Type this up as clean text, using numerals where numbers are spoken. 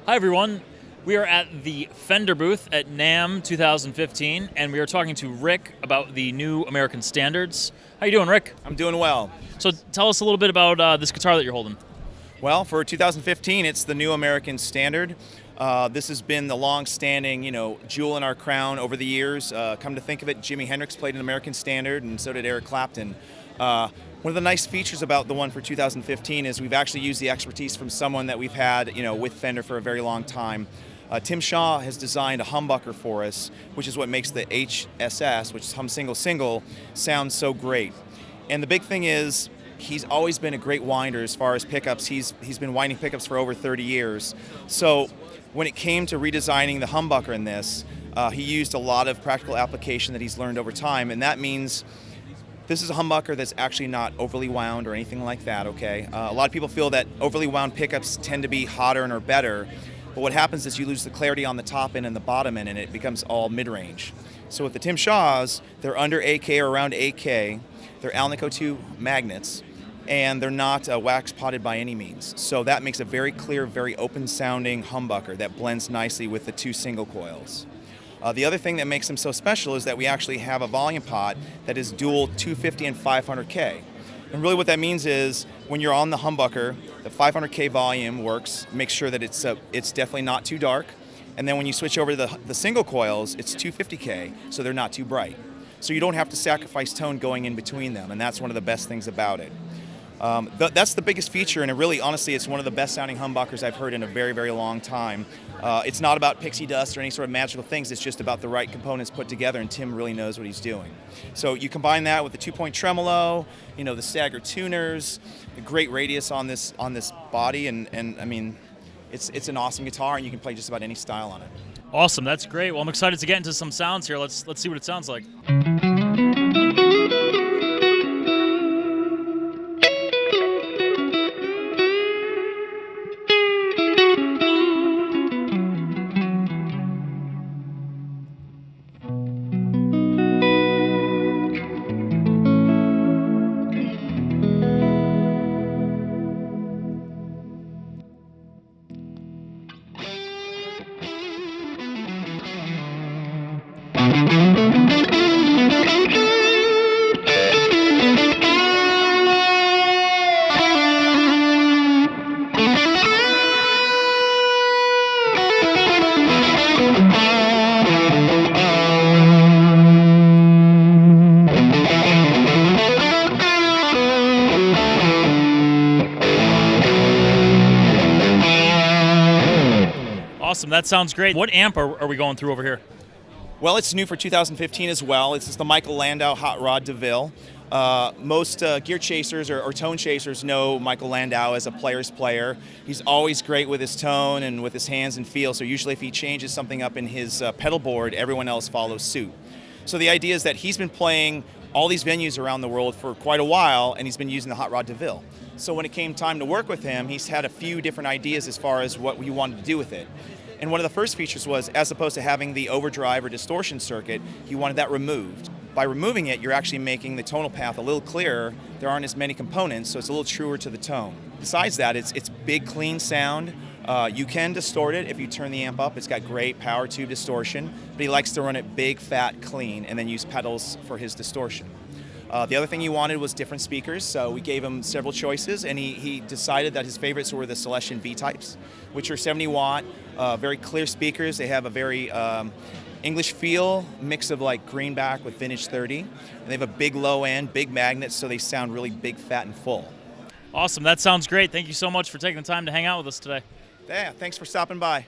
Hi everyone, we are at the Fender booth at NAMM 2015, and we are talking to Rick about the new American standards. How you doing, Rick? I'm doing well. So tell us a little bit about this guitar that you're holding. Well, for 2015, it's the new American standard. This has been the long-standing, jewel in our crown over the years. Come to think of it, Jimi Hendrix played an American standard, and so did Eric Clapton. One of the nice features about the one for 2015 is we've actually used the expertise from someone that we've had, with Fender for a very long time. Tim Shaw has designed a humbucker for us, which is what makes the HSS, which is hum single single, sound so great. And the big thing is, he's always been a great winder as far as pickups. He's been winding pickups for over 30 years. So when it came to redesigning the humbucker in this, he used a lot of practical application that he's learned over time, and that means this is a humbucker that's actually not overly wound or anything like that, okay? A lot of people feel that overly wound pickups tend to be hotter and are better, but what happens is you lose the clarity on the top end and the bottom end, and it becomes all mid-range. So with the Tim Shaws, they're under 8K or around 8K. They're Alnico II magnets, and they're not wax potted by any means. So that makes a very clear, very open-sounding humbucker that blends nicely with the two single coils. The other thing that makes them so special is that we actually have a volume pot that is dual 250 and 500K. And really what that means is when you're on the humbucker, the 500K volume works, makes sure that it's definitely not too dark. And then when you switch over to the single coils, it's 250K, so they're not too bright. So you don't have to sacrifice tone going in between them, and that's one of the best things about it. That's the biggest feature, and honestly, it's one of the best sounding humbuckers I've heard in a very, very long time. It's not about pixie dust or any sort of magical things, it's just about the right components put together, and Tim really knows what he's doing. So you combine that with the 2-point tremolo, the stagger tuners, the great radius on this body, and I mean, it's an awesome guitar, and you can play just about any style on it. Awesome, that's great. Well, I'm excited to get into some sounds here. Let's see what it sounds like. Awesome, that sounds great. What amp are we going through over here? Well, it's new for 2015 as well. This is the Landau Hot Rod Deville. Most gear chasers or tone chasers know Michael Landau as a player's player. He's always great with his tone and with his hands and feel, so usually if he changes something up in his pedal board, everyone else follows suit. So the idea is that he's been playing all these venues around the world for quite a while, and he's been using the Hot Rod Deville. So when it came time to work with him, he's had a few different ideas as far as what he wanted to do with it. And one of the first features was, as opposed to having the overdrive or distortion circuit, he wanted that removed. By removing it, you're actually making the tonal path a little clearer. There aren't as many components, so it's a little truer to the tone. Besides that, it's big, clean sound. You can distort it if you turn the amp up. It's got great power tube distortion, but he likes to run it big, fat, clean, and then use pedals for his distortion. The other thing he wanted was different speakers, so we gave him several choices, and he decided that his favorites were the Celestion V-types, which are 70-watt, very clear speakers. They have a very English feel, mix of like greenback with vintage 30. And they have a big low end, big magnets, so they sound really big, fat, and full. Awesome, that sounds great. Thank you so much for taking the time to hang out with us today. Yeah, thanks for stopping by.